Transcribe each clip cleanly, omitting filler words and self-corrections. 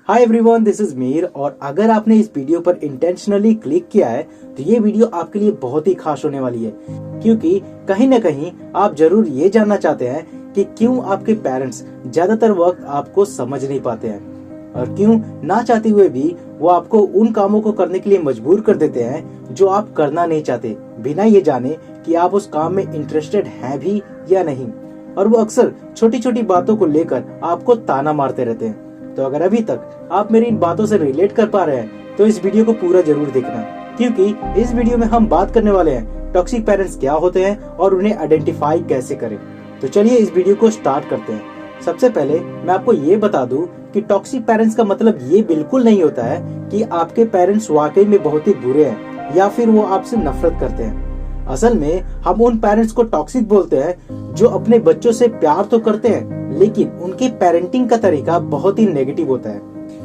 Hi everyone, this is Mir. और अगर आपने इस वीडियो पर इंटेंशनली क्लिक किया है तो ये वीडियो आपके लिए बहुत ही खास होने वाली है, क्योंकि कहीं ना कहीं आप जरूर ये जानना चाहते हैं कि क्यों आपके पेरेंट्स ज्यादातर वक्त आपको समझ नहीं पाते हैं और क्यों ना चाहते हुए भी वो आपको उन कामों को करने के लिए मजबूर कर देते हैं जो आप करना नहीं चाहते, बिना ये जाने कि आप उस काम में इंटरेस्टेड हैं भी या नहीं। और वो अक्सर छोटी छोटी बातों को लेकर आपको ताना मारते रहते हैं। तो अगर अभी तक आप मेरी इन बातों से रिलेट कर पा रहे हैं तो इस वीडियो को पूरा जरूर देखना, क्योंकि इस वीडियो में हम बात करने वाले हैं टॉक्सिक पेरेंट्स क्या होते हैं और उन्हें आइडेंटिफाई कैसे करें। तो चलिए इस वीडियो को स्टार्ट करते हैं। सबसे पहले मैं आपको ये बता दूं कि टॉक्सिक पेरेंट्स का मतलब ये बिल्कुल नहीं होता है कि आपके पेरेंट्स वाकई में बहुत ही बुरे हैं या फिर वो आपसे नफरत करते हैं। असल में हम उन पेरेंट्स को टॉक्सिक बोलते हैं जो अपने बच्चों से प्यार तो करते हैं लेकिन उनके पेरेंटिंग का तरीका बहुत ही नेगेटिव होता है।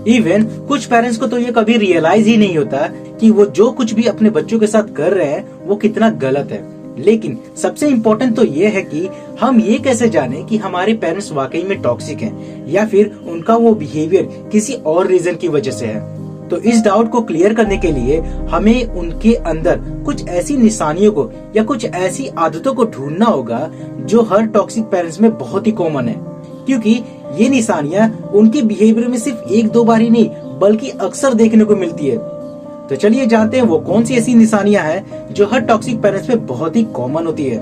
इवन कुछ पेरेंट्स को तो ये कभी रियलाइज ही नहीं होता कि वो जो कुछ भी अपने बच्चों के साथ कर रहे हैं वो कितना गलत है। लेकिन सबसे इम्पोर्टेंट तो ये है कि हम ये कैसे जाने कि हमारे पेरेंट्स वाकई में टॉक्सिक हैं या फिर उनका वो बिहेवियर किसी और रीजन की वजह से है। तो इस डाउट को क्लियर करने के लिए हमें उनके अंदर कुछ ऐसी निशानियों को या कुछ ऐसी आदतों को ढूंढना होगा जो हर टॉक्सिक पेरेंट्स में बहुत ही कॉमन है, क्योंकि ये निशानियां उनके बिहेवियर में सिर्फ एक दो बार ही नहीं बल्कि अक्सर देखने को मिलती है। तो चलिए जानते हैं वो कौन सी ऐसी निशानियां हैं जो हर टॉक्सिक पेरेंट्स में बहुत ही कॉमन होती है।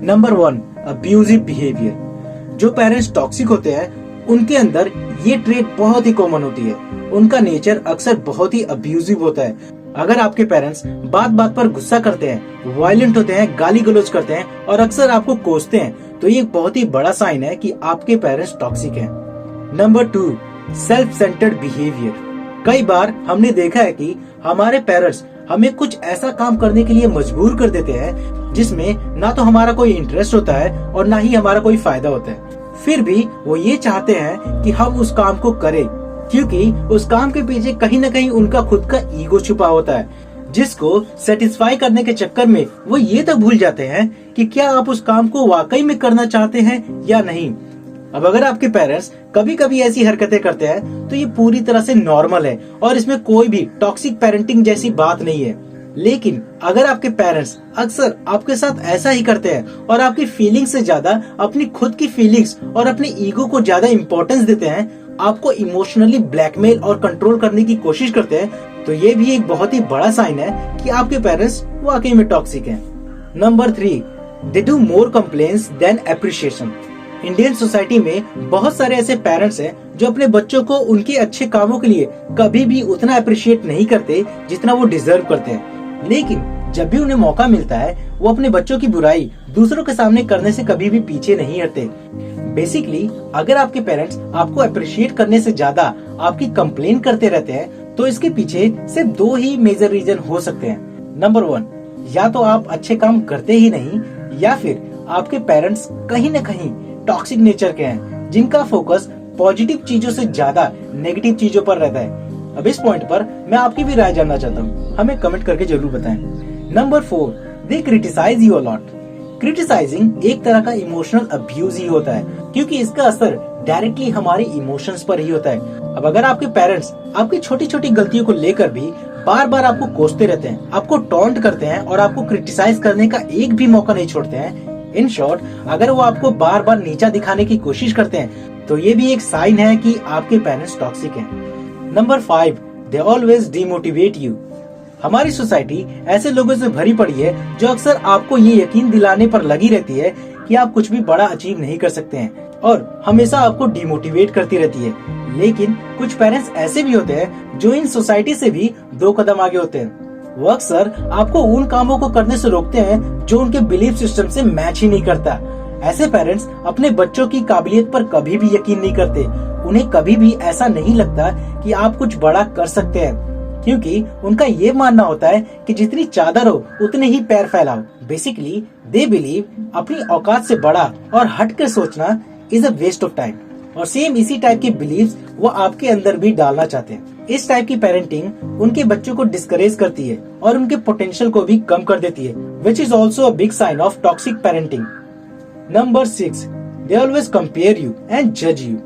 Number 1, abusive behaviour. जो पेरेंट्स टॉक्सिक होते हैं उनके अंदर ये ट्रेट बहुत ही कॉमन होती है। उनका नेचर अक्सर बहुत ही अब्यूजिव होता है। अगर आपके पेरेंट्स बात बात पर गुस्सा करते हैं, वायलेंट होते हैं, गाली गलौज करते हैं और अक्सर आपको कोसते हैं, तो ये बहुत ही बड़ा साइन है कि आपके पेरेंट्स टॉक्सिक हैं। Number 2, self centred behaviour. कई बार हमने देखा है कि हमारे पेरेंट्स हमें कुछ ऐसा काम करने के लिए मजबूर कर देते हैं जिसमें ना तो हमारा कोई इंटरेस्ट होता है और ना ही हमारा कोई फायदा होता है। फिर भी वो ये चाहते हैं कि हम उस काम को करें, क्योंकि उस काम के पीछे कहीं न कहीं उनका खुद का ईगो छुपा होता है, जिसको सेटिस्फाई करने के चक्कर में वो ये तो भूल जाते हैं कि क्या आप उस काम को वाकई में करना चाहते हैं या नहीं। अब अगर आपके पेरेंट्स कभी कभी ऐसी हरकतें करते हैं तो ये पूरी तरह से नॉर्मल है और इसमें कोई भी टॉक्सिक पेरेंटिंग जैसी बात नहीं है। लेकिन अगर आपके पेरेंट्स अक्सर आपके साथ ऐसा ही करते हैं और आपकी फीलिंग्स से ज्यादा अपनी खुद की फीलिंग्स और अपने ईगो को ज्यादा इम्पोर्टेंस देते हैं, आपको इमोशनली ब्लैकमेल और कंट्रोल करने की कोशिश करते हैं, तो ये भी एक बहुत ही बड़ा साइन है कि आपके पेरेंट्स वाकई में टॉक्सिक हैं। Number 3, they do more complains than appreciation. Indian society में बहुत सारे ऐसे पेरेंट्स हैं जो अपने बच्चों को उनके अच्छे कामों के लिए कभी भी उतना अप्रिशिएट नहीं करते जितना वो डिजर्व करते हैं। लेकिन जब भी उन्हें मौका मिलता है वो अपने बच्चों की बुराई दूसरों के सामने करने से कभी भी पीछे नहीं हटते। बेसिकली अगर आपके पेरेंट्स आपको अप्रिशिएट करने से ज्यादा आपकी कंप्लेन करते रहते हैं तो इसके पीछे सिर्फ 2 ही मेजर रीजन हो सकते हैं। नंबर 1, या तो आप अच्छे काम करते ही नहीं या फिर आपके पेरेंट्स कहीं न कहीं टॉक्सिक नेचर के हैं जिनका फोकस पॉजिटिव चीजों से ज्यादा नेगेटिव चीजों पर रहता है। अब इस पॉइंट पर मैं आपकी भी राय जानना चाहता हूँ, हमें कमेंट करके जरूर बताएं। Number 4, they criticise you a lot. Criticising एक तरह का इमोशनल अब्यूज ही होता है, क्योंकि इसका असर डायरेक्टली हमारे इमोशंस पर ही होता है। अब अगर आपके पेरेंट्स आपकी छोटी छोटी गलतियों को लेकर भी बार बार आपको कोसते रहते हैं, आपको टॉन्ट करते हैं और आपको क्रिटिसाइज करने का एक भी मौका नहीं छोड़ते हैं, इन शॉर्ट अगर वो आपको बार बार नीचा दिखाने की कोशिश करते हैं, तो ये भी एक साइन है कि आपके पेरेंट्स टॉक्सिक हैं। Number 5, they always demotivate you. हमारी सोसाइटी ऐसे लोगों से भरी पड़ी है जो अक्सर आपको ये यकीन दिलाने पर लगी रहती है कि आप कुछ भी बड़ा अचीव नहीं कर सकते हैं और हमेशा आपको डिमोटिवेट करती रहती है। लेकिन कुछ पेरेंट्स ऐसे भी होते हैं जो इन सोसाइटी से भी 2 कदम आगे होते हैं। वो अक्सर आपको उन कामों को करने से रोकते हैं जो उनके बिलीफ सिस्टम से मैच ही नहीं करता। ऐसे पेरेंट्स अपने बच्चों की काबिलियत पर कभी भी यकीन नहीं करते। उन्हें कभी भी ऐसा नहीं लगता कि आप कुछ बड़ा कर सकते हैं, क्योंकि उनका ये मानना होता है कि जितनी चादर हो उतने ही पैर फैलाओ। बेसिकली दे बिलीव अपनी औकात से बड़ा और हट कर सोचना is a waste of time. और सेम इसी टाइप के बिलीव्स वो आपके अंदर भी डालना चाहते हैं। इस टाइप की पेरेंटिंग उनके बच्चों को डिस्करेज करती है और उनके पोटेंशियल को भी कम कर देती है, which is also a big sign of toxic parenting. Number 6, they always compare you and जज यू।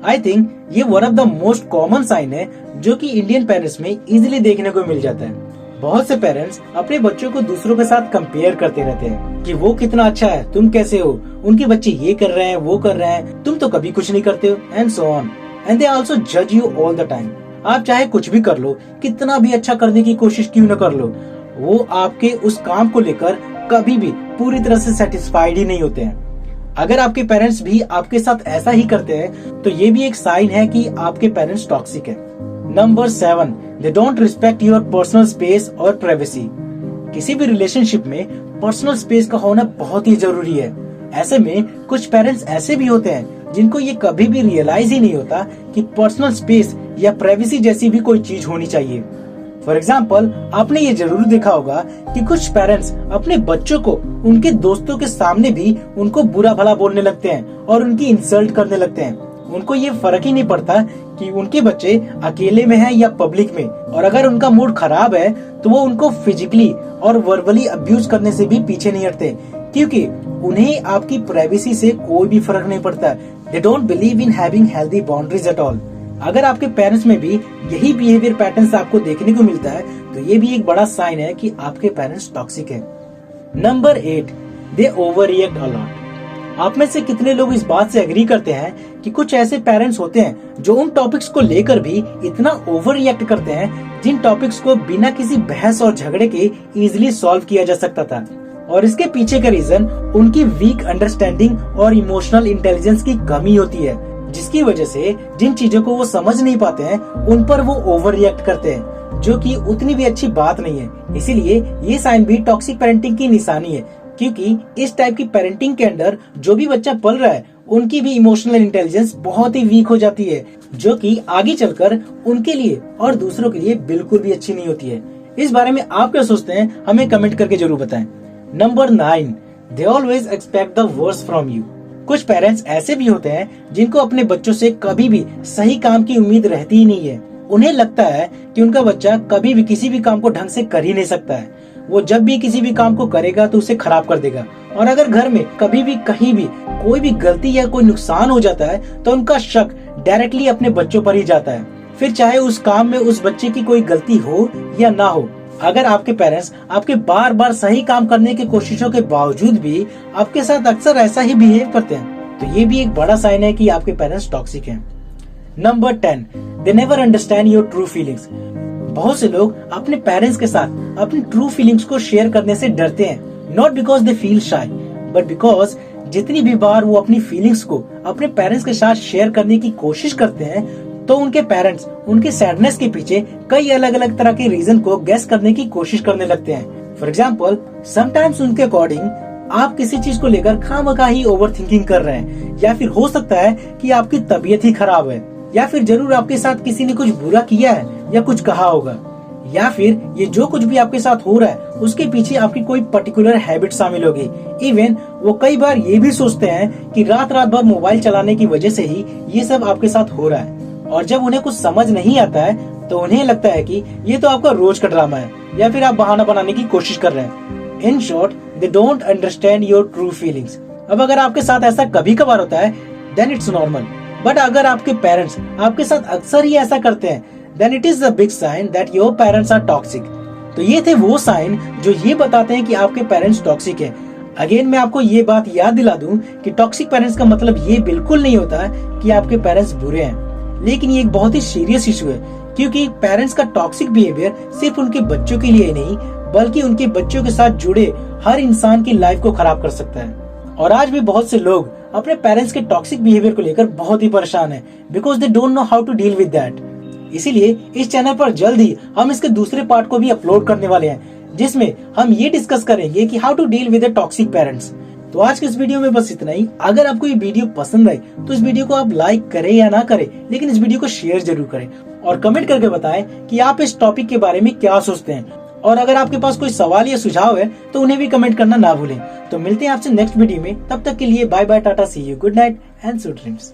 आई थिंक ये one of the most common sign है जो कि इंडियन पेरेंट्स में इजीली देखने को मिल जाता है। बहुत से पेरेंट्स अपने बच्चों को दूसरों के साथ कंपेयर करते रहते हैं कि वो कितना अच्छा है, तुम कैसे हो, उनके बच्चे ये कर रहे हैं, वो कर रहे हैं, तुम तो कभी कुछ नहीं करते हो, and so on. And they also जज यू ऑल द टाइम। आप चाहे कुछ भी कर लो, कितना भी अच्छा करने की कोशिश क्यों न कर लो, वो आपके उस काम को लेकर कभी भी पूरी तरह से सेटिस्फाइड ही नहीं होते हैं। अगर आपके पेरेंट्स भी आपके साथ ऐसा ही करते हैं तो ये भी एक साइन है कि आपके पेरेंट्स टॉक्सिक है। Number 7, they don't respect your personal space और प्राइवेसी। किसी भी रिलेशनशिप में पर्सनल स्पेस का होना बहुत ही जरूरी है। ऐसे में कुछ पेरेंट्स ऐसे भी होते हैं जिनको ये कभी भी रियलाइज ही नहीं होता कि पर्सनल स्पेस या प्राइवेसी जैसी भी कोई चीज होनी चाहिए। फॉर एग्जाम्पल, आपने ये जरूर देखा होगा कि कुछ पेरेंट्स अपने बच्चों को उनके दोस्तों के सामने भी उनको बुरा भला बोलने लगते हैं और उनकी इंसल्ट करने लगते हैं। उनको ये फर्क ही नहीं पड़ता कि उनके बच्चे अकेले में हैं या पब्लिक में, और अगर उनका मूड खराब है तो वो उनको फिजिकली और वर्बली अब्यूज करने से भी पीछे नहीं हटते, क्योंकि उन्हें आपकी प्राइवेसी से कोई भी फर्क नहीं पड़ता। They don't believe in having healthy boundaries at all. अगर आपके पेरेंट्स में भी यही बिहेवियर पैटर्न्स आपको देखने को मिलता है तो ये भी एक बड़ा साइन है कि आपके पेरेंट्स टॉक्सिक है। Number 8, they over react a lot. आप में से कितने लोग इस बात से एग्री करते हैं कि कुछ ऐसे पेरेंट्स होते हैं जो उन टॉपिक्स को लेकर भी इतना ओवर रिएक्ट करते हैं जिन टॉपिक्स को बिना किसी बहस और झगड़े के इजीली सॉल्व किया जा सकता था, और इसके पीछे का रीजन उनकी वीक अंडरस्टैंडिंग और इमोशनल इंटेलिजेंस की कमी होती है, जिसकी वजह से जिन चीजों को वो समझ नहीं पाते हैं उन पर वो ओवर रिएक्ट करते हैं, जो कि उतनी भी अच्छी बात नहीं है। इसीलिए ये साइन भी टॉक्सिक पेरेंटिंग की निशानी है, क्योंकि इस टाइप की पेरेंटिंग के अंदर जो भी बच्चा पल रहा है उनकी भी इमोशनल इंटेलिजेंस बहुत ही वीक हो जाती है, जो कि आगे चलकर उनके लिए और दूसरों के लिए बिल्कुल भी अच्छी नहीं होती है। इस बारे में आप क्या सोचते हैं, हमें कमेंट करके जरूर बताएं। Number 9, they always expect the worst from you. कुछ पेरेंट्स ऐसे भी होते हैं जिनको अपने बच्चों से कभी भी सही काम की उम्मीद रहती ही नहीं है। उन्हें लगता है कि उनका बच्चा कभी भी किसी भी काम को ढंग से कर ही नहीं सकता है। वो जब भी किसी भी काम को करेगा तो उसे खराब कर देगा, और अगर घर में कभी भी कहीं भी कोई भी गलती या कोई नुकसान हो जाता है तो उनका शक डायरेक्टली अपने बच्चों पर ही जाता है, फिर चाहे उस काम में उस बच्चे की कोई गलती हो या ना हो। अगर आपके पेरेंट्स आपके बार बार सही काम करने की कोशिशों के बावजूद भी आपके साथ अक्सर ऐसा ही बिहेव करते हैं तो ये भी एक बड़ा साइन है कि आपके पेरेंट्स टॉक्सिक हैं। Number 10, they never understand your true feelings. बहुत से लोग अपने पेरेंट्स के साथ अपनी ट्रू फीलिंग्स को शेयर करने से डरते हैं, not because they feel shy but because जितनी भी बार वो अपनी फीलिंग्स को अपने पेरेंट्स के साथ शेयर करने की कोशिश करते हैं तो उनके पेरेंट्स उनके सैडनेस के पीछे कई अलग अलग तरह के रीजन को गेस करने की कोशिश करने लगते हैं। फॉर एग्जाम्पल, समटाइम्स उनके अकॉर्डिंग आप किसी चीज को लेकर खामखा ही ओवर थिंकिंग कर रहे हैं, या फिर हो सकता है कि आपकी तबीयत ही खराब है, या फिर जरूर आपके साथ किसी ने कुछ बुरा किया है या कुछ कहा होगा, या फिर ये जो कुछ भी आपके साथ हो रहा है उसके पीछे आपकी कोई पर्टिकुलर हैबिट शामिल होगी। इवन वो कई बार ये भी सोचते हैं कि रात रात भर मोबाइल चलाने की वजह से ही ये सब आपके साथ हो रहा है, और जब उन्हें कुछ समझ नहीं आता है तो उन्हें लगता है कि ये तो आपका रोज का ड्रामा है, या फिर आप बहाना बनाने की कोशिश कर रहे हैं। In short, they don't understand your true feelings. अब अगर आपके साथ ऐसा कभी कभार होता है देन इट्स नॉर्मल, बट अगर आपके पेरेंट्स आपके साथ अक्सर ही ऐसा करते हैं then it is a big sign that your parents are toxic. तो ये थे वो साइन जो ये बताते हैं कि आपके पेरेंट्स टॉक्सिक है। अगेन मैं आपको ये बात याद दिला दूं कि टॉक्सिक पेरेंट्स का मतलब ये बिल्कुल नहीं होता कि आपके पेरेंट्स बुरे हैं, लेकिन ये एक बहुत ही सीरियस इशू है, क्योंकि पेरेंट्स का टॉक्सिक बिहेवियर सिर्फ उनके बच्चों के लिए नहीं बल्कि उनके बच्चों के साथ जुड़े हर इंसान की लाइफ को खराब कर सकता है। और आज भी बहुत से लोग अपने पेरेंट्स के टॉक्सिक बिहेवियर को लेकर बहुत ही परेशान हैं, because they don't know how to deal with that. इसीलिए इस चैनल पर जल्द ही हम इसके दूसरे पार्ट को भी अपलोड करने वाले हैं, जिसमें हम ये डिस्कस करेंगे कि how to deal with the toxic parents. तो आज के इस वीडियो में बस इतना ही। अगर आपको ये वीडियो पसंद आई तो इस वीडियो को आप लाइक करें या ना करें, लेकिन इस वीडियो को शेयर जरूर करें और कमेंट करके बताएं कि आप इस टॉपिक के बारे में क्या सोचते हैं। और अगर आपके पास कोई सवाल या सुझाव है तो उन्हें भी कमेंट करना ना भूलें। तो मिलते हैं आपसे नेक्स्ट वीडियो में, तब तक के लिए bye bye, tata, see you, good night and sweet dreams.